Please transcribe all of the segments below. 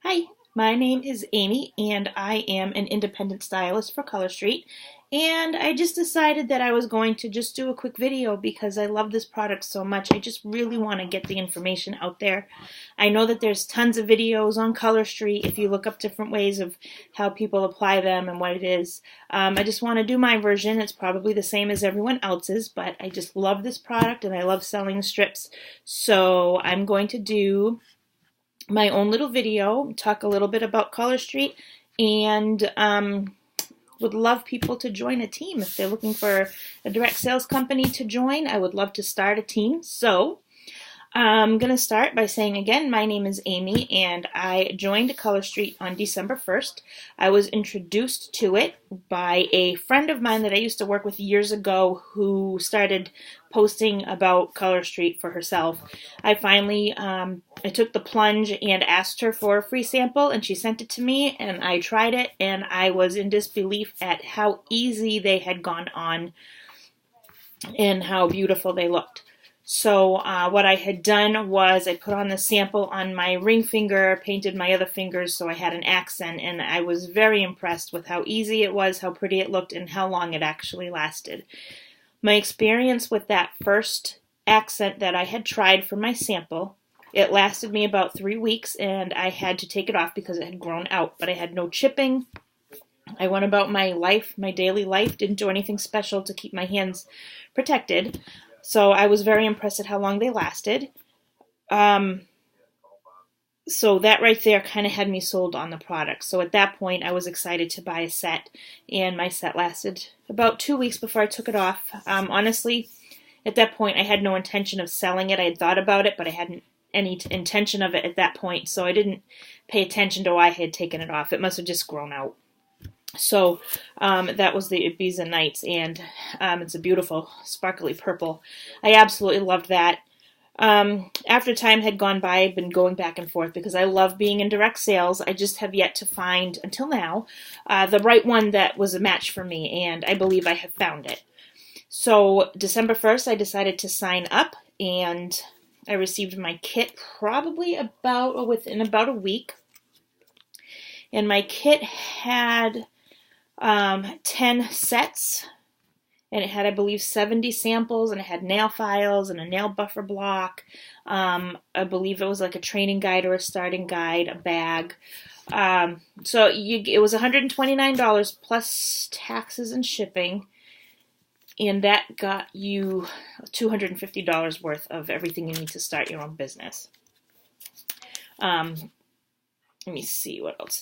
Hi, my name is Amy, and I am an independent stylist for Color Street. And I just decided that I was going to just do a quick video because I love this product so much. I just really want to get the information out there. I know that there's tons of videos on Color Street if you look up different ways of how people apply them and what it is. I just want to do my version. It's probably the same as everyone else's, but I just love this product and I love selling strips. So I'm going to do my own little video, talk a little bit about Color Street, and would love people to join a team. If they're looking for a direct sales company to join, I would love to start a team. So I'm going to start by saying again, my name is Amy, and I joined Color Street on December 1st. I was introduced to it by a friend of mine that I used to work with years ago who started posting about Color Street for herself. I finally I took the plunge and asked her for a free sample, and she sent it to me, and I tried it, and I was in disbelief at how easy they had gone on and how beautiful they looked. So what I had done was I put on the sample on my ring finger, painted my other fingers so I had an accent, and I was very impressed with how easy it was, how pretty it looked, and how long it actually lasted. My experience with that first accent that I had tried for my sample, it lasted me about 3 weeks, and I had to take it off because it had grown out, but I had no chipping. I went about my life, my daily life, didn't do anything special to keep my hands protected. So I was very impressed at how long they lasted. So that right there kind of had me sold on the product. So at that point, I was excited to buy a set, and my set lasted about 2 weeks before I took it off. Honestly, at that point, I had no intention of selling it. I had thought about it, but I hadn't any intention of it at that point, so I didn't pay attention to why I had taken it off. It must have just grown out. So that was the Ibiza Nights, and it's a beautiful, sparkly purple. I absolutely loved that. After time had gone by, I've been going back and forth because I love being in direct sales. I just have yet to find, until now, the right one that was a match for me, and I believe I have found it. So December 1st, I decided to sign up, and I received my kit probably within about a week. And my kit had 10 sets, and it had, I believe, 70 samples, and it had nail files and a nail buffer block. I believe it was like a training guide or a starting guide, a bag. It was $129 plus taxes and shipping, and that got you $250 worth of everything you need to start your own business. Let me see what else.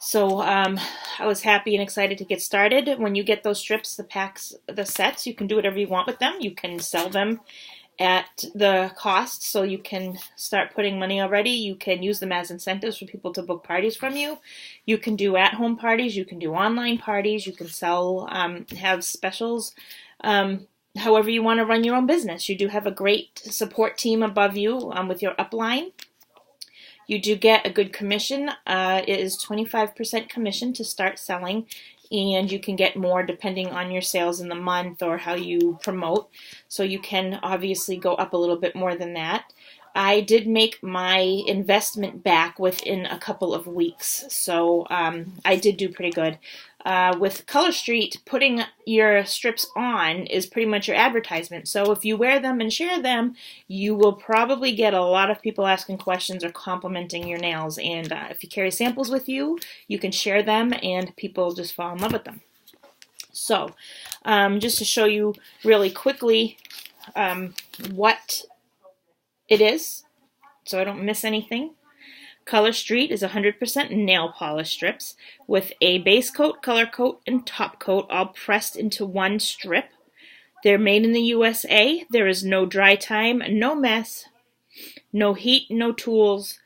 So I was happy and excited to get started. When you get those strips, the packs, the sets, you can do whatever you want with them. You can sell them at the cost, so you can start putting money already. You can use them as incentives for people to book parties from you. You can do at-home parties. You can do online parties. You can sell, have specials. However you want to run your own business. You do have a great support team above you with your upline. You do get a good commission. It is 25% commission to start selling, and you can get more depending on your sales in the month or how you promote. So you can obviously go up a little bit more than that. I did make my investment back within a couple of weeks, so I did do pretty good. With Color Street, putting your strips on is pretty much your advertisement. So if you wear them and share them, you will probably get a lot of people asking questions or complimenting your nails. And if you carry samples with you, you can share them and people just fall in love with them. So just to show you really quickly what it is, so I don't miss anything. Color Street is 100% nail polish strips with a base coat, color coat, and top coat all pressed into one strip. They're made in the USA. There is no dry time, no mess, no heat, no tools.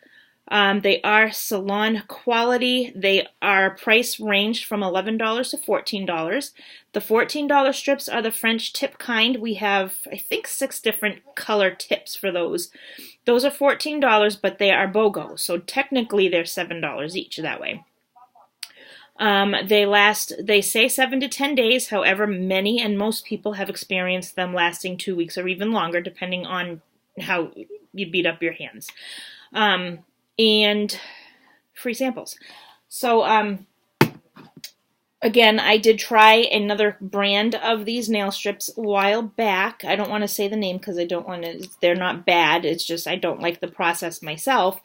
They are salon quality. They are price ranged from $11 to $14. The $14 strips are the French tip kind. We have, I think, 6 different color tips for those. Those are $14, but they are BOGO, so technically they're $7 each that way. They say 7 to 10 days. However, many and most people have experienced them lasting 2 weeks or even longer, depending on how you beat up your hands. And free samples. So again, I did try another brand of these nail strips a while back. I don't want to say the name because I don't want to, they're not bad. It's just I don't like the process myself.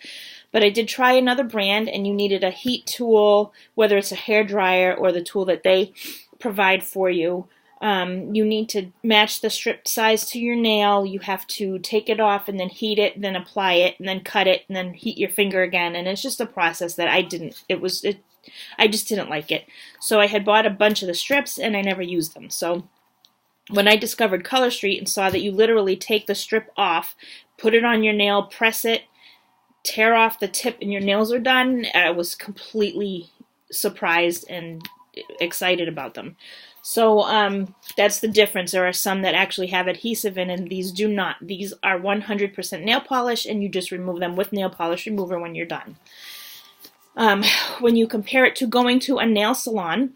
But I did try another brand, and you needed a heat tool, whether it's a hair dryer or the tool that they provide for you. You need to match the strip size to your nail. You have to take it off and then heat it, then apply it, and then cut it, and then heat your finger again. And it's just a process that I just didn't like it. So I had bought a bunch of the strips and I never used them. So when I discovered Color Street and saw that you literally take the strip off, put it on your nail, press it, tear off the tip, and your nails are done, I was completely surprised and excited about them. So that's the difference. There are some that actually have adhesive in, and these do not. These are 100% nail polish, and you just remove them with nail polish remover when you're done. When you compare it to going to a nail salon,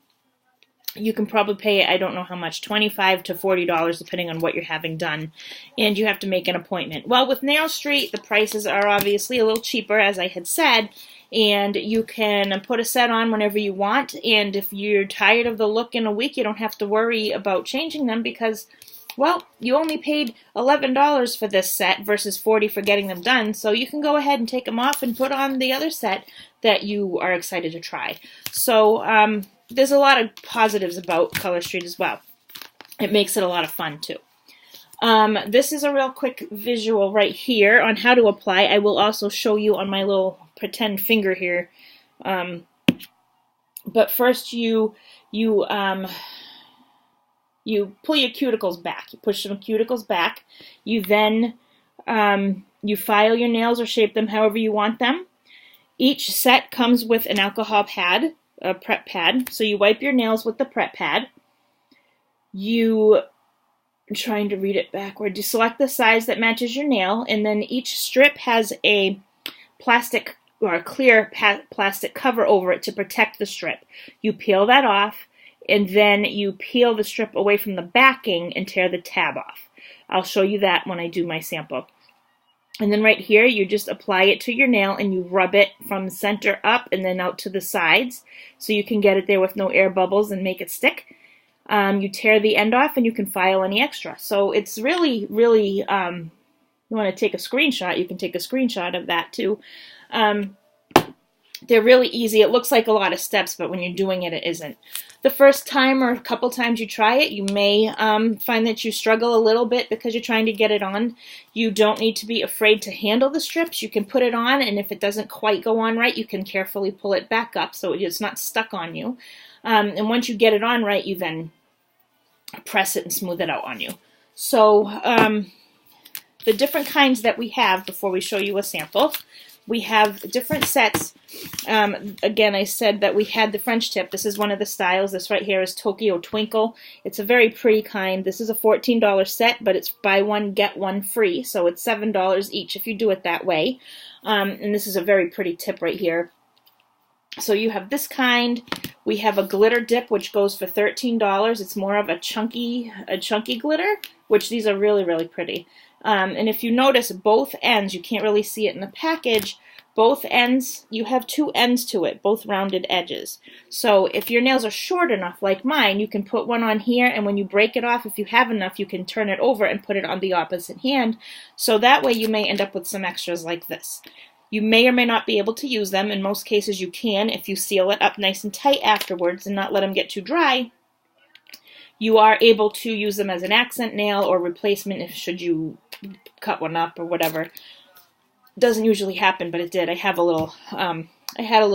you can probably pay, I don't know how much, $25 to $40 depending on what you're having done, and you have to make an appointment. Well, with Nail Street, the prices are obviously a little cheaper, as I had said, and you can put a set on whenever you want, and if you're tired of the look in a week, you don't have to worry about changing them because, well, you only paid $11 for this set versus $40 for getting them done, so you can go ahead and take them off and put on the other set that you are excited to try. So there's a lot of positives about Color Street as well. It makes it a lot of fun too. This is a real quick visual right here on how to apply. I will also show you on my little pretend finger here. But first you pull your cuticles back. You push some cuticles back. You then you file your nails or shape them however you want them. Each set comes with an alcohol pad, a prep pad. So you wipe your nails with the prep pad. I'm trying to read it backward. You select the size that matches your nail, and then each strip has a plastic or a clear plastic cover over it to protect the strip. You peel that off, and then you peel the strip away from the backing and tear the tab off. I'll show you that when I do my sample. And then right here, you just apply it to your nail and you rub it from center up and then out to the sides so you can get it there with no air bubbles and make it stick. You tear the end off and you can file any extra. So it's really, really, you want to take a screenshot, you can take a screenshot of that too. They're really easy. It looks like a lot of steps, but when you're doing it, it isn't. The first time or a couple times you try it, you may find that you struggle a little bit because you're trying to get it on. You don't need to be afraid to handle the strips. You can put it on, and if it doesn't quite go on right, you can carefully pull it back up so it's not stuck on you. And once you get it on right, you then press it and smooth it out on you. So the different kinds that we have before we show you a sample. We have different sets. Again, I said that we had the French tip. This is one of the styles. This right here is Tokyo Twinkle. It's a very pretty kind. This is a $14 set, but it's buy one, get one free. So it's $7 each if you do it that way. And this is a very pretty tip right here. So you have this kind. We have a glitter dip, which goes for $13. It's more of a chunky glitter, which these are really, really pretty. And if you notice both ends, you can't really see it in the package, both ends, you have two ends to it, both rounded edges. So if your nails are short enough, like mine, you can put one on here, and when you break it off, if you have enough, you can turn it over and put it on the opposite hand. So that way you may end up with some extras like this. You may or may not be able to use them. In most cases you can if you seal it up nice and tight afterwards and not let them get too dry. You are able to use them as an accent nail or replacement if should you cut one up or whatever. Doesn't usually happen, but it did. I had a little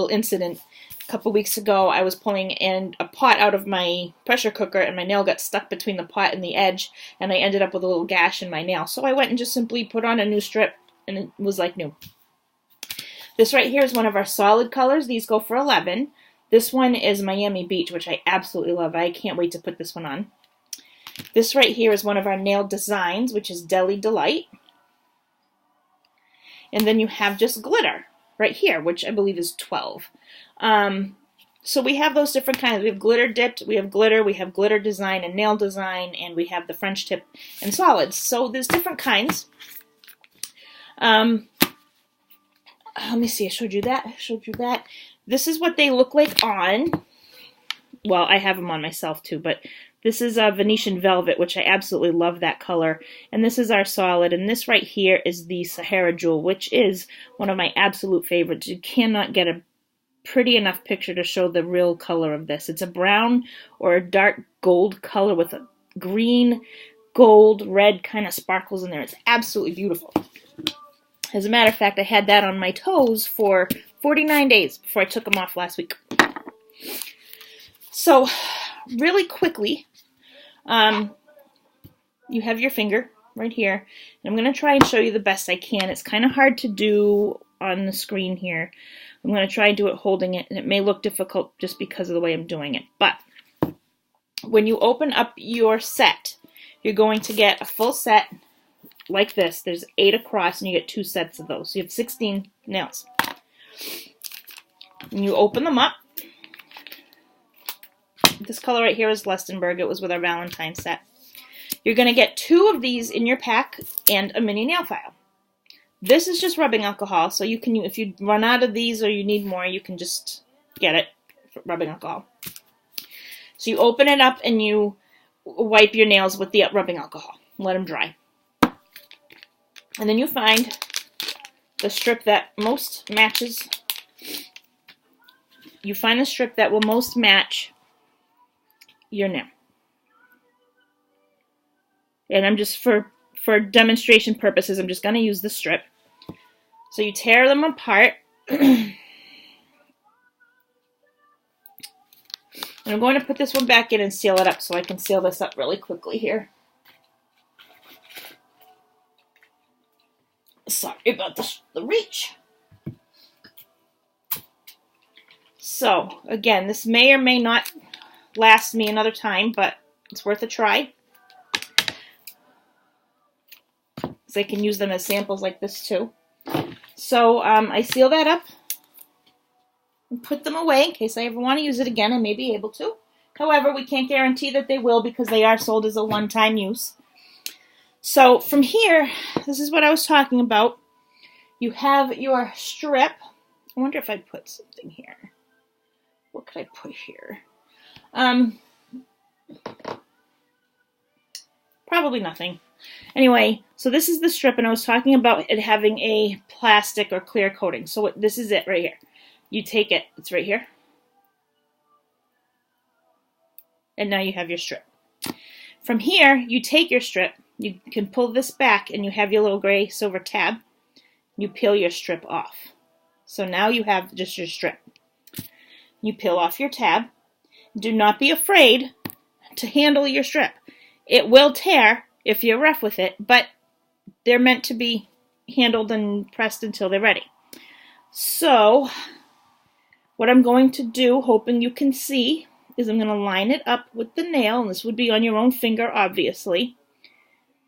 incident a couple weeks ago. I was pulling in a pot out of my pressure cooker and my nail got stuck between the pot and the edge, and I ended up with a little gash in my nail. So I went and just simply put on a new strip, and it was like new. This right here is one of our solid colors. These go for $11. This one is Miami Beach, which I absolutely love. I can't wait to put this one on. This right here is one of our nail designs, which is Deli Delight. And then you have just glitter right here, which I believe is $12. So we have those different kinds. We have glitter dipped, we have glitter design and nail design, and we have the French tip and solids. So there's different kinds. let me see, I showed you that. This is what they look like on. Well, I have them on myself too, but this is a Venetian Velvet, which I absolutely love that color. And this is our solid, and this right here is the Sahara Jewel, which is one of my absolute favorites. You cannot get a pretty enough picture to show the real color of this. It's a brown or a dark gold color with a green, gold, red kind of sparkles in there. It's absolutely beautiful. As a matter of fact, I had that on my toes for 49 days before I took them off last week. So, really quickly, you have your finger right here. And I'm going to try and show you the best I can. It's kind of hard to do on the screen here. I'm going to try and do it holding it, and it may look difficult just because of the way I'm doing it. But when you open up your set, you're going to get a full set like this. There's 8 across, and you get 2 sets of those. So you have 16 nails. And you open them up. This color right here is Lustenberg. It was with our Valentine's set. You're going to get 2 of these in your pack and a mini nail file. This is just rubbing alcohol, so you can, if you run out of these or you need more, you can just get it for rubbing alcohol. So you open it up and you wipe your nails with the rubbing alcohol. Let them dry. And then you find the strip that most matches. You find the strip that will most match your nail. And I'm just, for demonstration purposes, I'm just going to use the strip. So you tear them apart. And I'm going to put this one back in and seal it up so I can seal this up really quickly here. Sorry about the reach. So, again, this may or may not last me another time, but it's worth a try. So I can use them as samples like this too. So I seal that up and put them away in case I ever want to use it again. I may be able to. However, we can't guarantee that they will because they are sold as a one-time use. So from here, this is what I was talking about. You have your strip. I wonder if I'd put something here. What could I put here? Probably nothing. Anyway, so this is the strip, and I was talking about it having a plastic or clear coating. So this is it right here. You take it. It's right here. And now you have your strip. From here, you take your strip. You can pull this back, and you have your little gray silver tab. You peel your strip off. So now you have just your strip. You peel off your tab. Do not be afraid to handle your strip. It will tear if you're rough with it, but they're meant to be handled and pressed until they're ready. So, what I'm going to do, hoping you can see, is I'm going to line it up with the nail, and this would be on your own finger, obviously,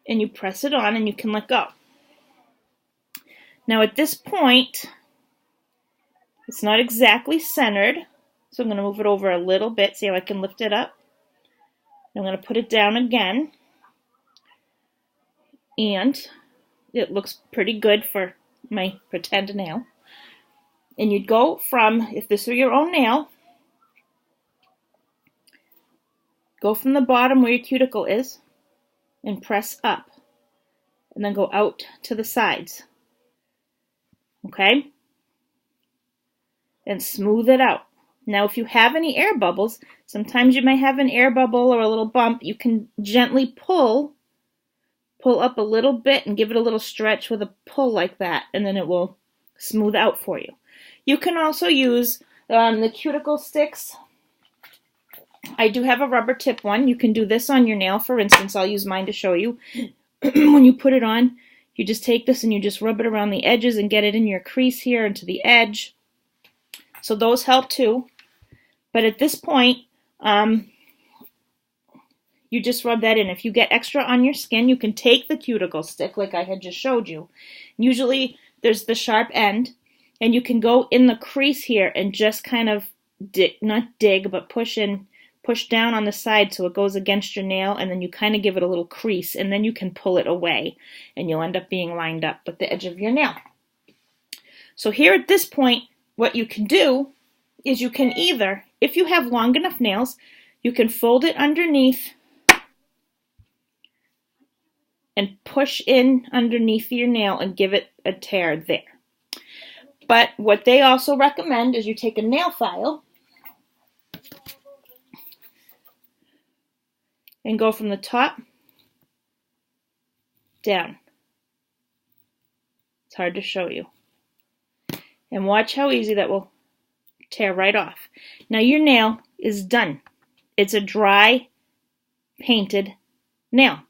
and you press it on and you can let go. Now at this point, it's not exactly centered, so I'm going to move it over a little bit, see how I can lift it up. I'm going to put it down again. And it looks pretty good for my pretend nail. And you'd go from, if this were your own nail, go from the bottom where your cuticle is and press up. And then go out to the sides. Okay? And smooth it out. Now, if you have any air bubbles, sometimes you may have an air bubble or a little bump. You can gently pull up a little bit and give it a little stretch with a pull like that, and then it will smooth out for you. You can also use the cuticle sticks. I do have a rubber tip one. You can do this on your nail, for instance. I'll use mine to show you. When you put it on, you just take this and you just rub it around the edges and get it in your crease here and to the edge. So those help too. But at this point, you just rub that in. If you get extra on your skin, you can take the cuticle stick like I had just showed you. Usually there's the sharp end, and you can go in the crease here and just kind of not dig, but push down on the side so it goes against your nail, and then you kind of give it a little crease, and then you can pull it away, and you'll end up being lined up with the edge of your nail. So here at this point, what you can do is you can either, if you have long enough nails, you can fold it underneath and push in underneath your nail and give it a tear there. But what they also recommend is you take a nail file and go from the top down. It's hard to show you. And watch how easy that will tear right off. Now your nail is done. It's a dry, painted nail.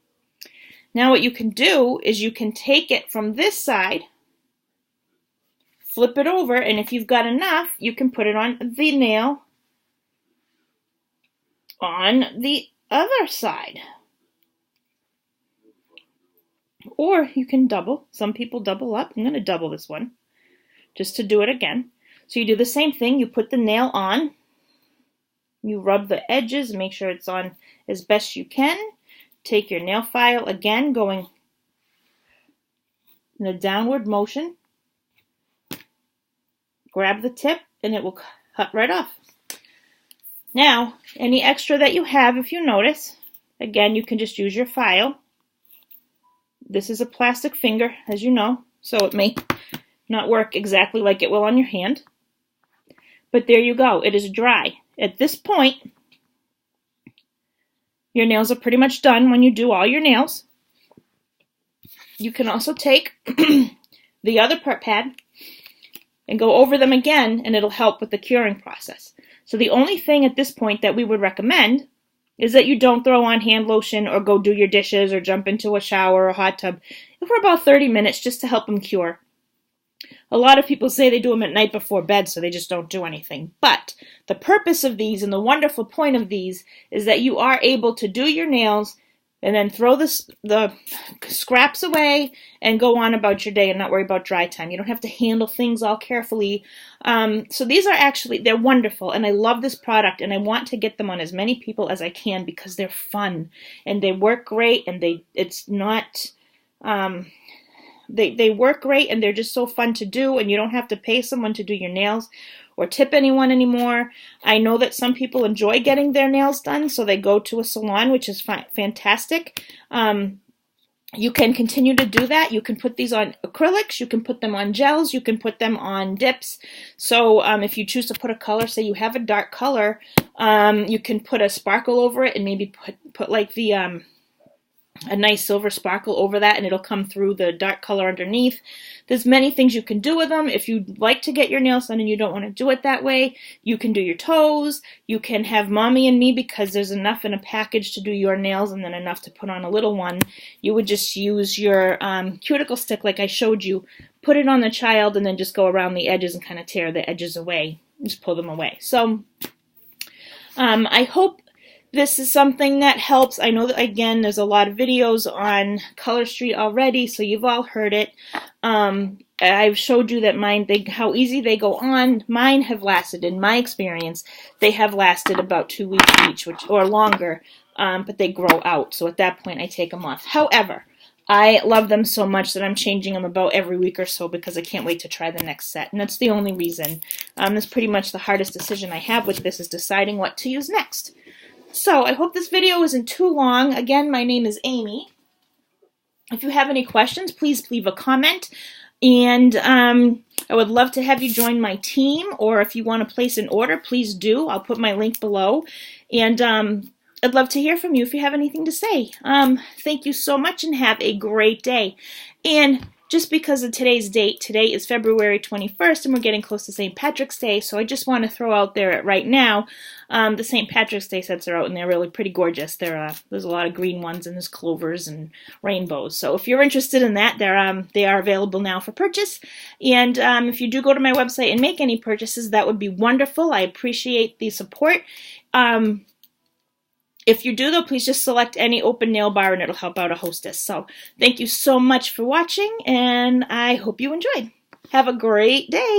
Now what you can do is you can take it from this side, flip it over, and if you've got enough, you can put it on the nail on the other side. Or you can double. Some people double up. I'm going to double this one just to do it again. So you do the same thing. You put the nail on. You rub the edges, make sure it's on as best you can. Take your nail file again, going in a downward motion. Grab the tip and it will cut right off. Now, any extra that you have, if you notice, again, you can just use your file. This is a plastic finger, as you know, so it may not work exactly like it will on your hand. But there you go. It is dry. At this point, your nails are pretty much done when you do all your nails. You can also take the other part pad and go over them again, and it'll help with the curing process. So the only thing at this point that we would recommend is that you don't throw on hand lotion or go do your dishes or jump into a shower or a hot tub for about 30 minutes just to help them cure. A lot of people say they do them at night before bed, so they just don't do anything. But the purpose of these and the wonderful point of these is that you are able to do your nails and then throw the scraps away and go on about your day and not worry about dry time. You don't have to handle things all carefully. So these are actually, they're wonderful, and I love this product, and I want to get them on as many people as I can because they're fun and they work great, and they work great, and they're just so fun to do, and you don't have to pay someone to do your nails or tip anyone anymore. I know that some people enjoy getting their nails done, so they go to a salon, which is fantastic. You can continue to do that. You can put these on acrylics. You can put them on gels. You can put them on dips. So if you choose to put a color, say you have a dark color, you can put a sparkle over it and maybe put like the a nice silver sparkle over that, and it'll come through the dark color underneath. There's many things you can do with them. If you'd like to get your nails done and you don't want to do it that way, you can do your toes. You can have Mommy and Me, because there's enough in a package to do your nails and then enough to put on a little one. You would just use your cuticle stick like I showed you, put it on the child, and then just go around the edges and kind of tear the edges away. Just pull them away. So I hope this is something that helps. I know that, again, there's a lot of videos on Color Street already, so you've all heard it. I've showed you that how easy they go on. Mine have lasted, in my experience, they have lasted about 2 weeks each, or longer, but they grow out. So at that point, I take them off. However, I love them so much that I'm changing them about every week or so because I can't wait to try the next set. And that's the only reason. That's pretty much the hardest decision I have with this, is deciding what to use next. So I hope this video isn't too long. Again, my name is Amy. If you have any questions, please leave a comment. And I would love to have you join my team, or if you want to place an order, please do. I'll put my link below. And I'd love to hear from you if you have anything to say. Thank you so much and have a great day. And just because of today's date, today is February 21st, and we're getting close to St. Patrick's Day, so I just want to throw out there right now, the St. Patrick's Day sets are out, and they're really pretty gorgeous. There's a lot of green ones, and there's clovers and rainbows. So if you're interested in that, they are available now for purchase. And if you do go to my website and make any purchases, that would be wonderful. I appreciate the support. If you do, though, please just select any open nail bar and it'll help out a hostess. So thank you so much for watching, and I hope you enjoyed. Have a great day.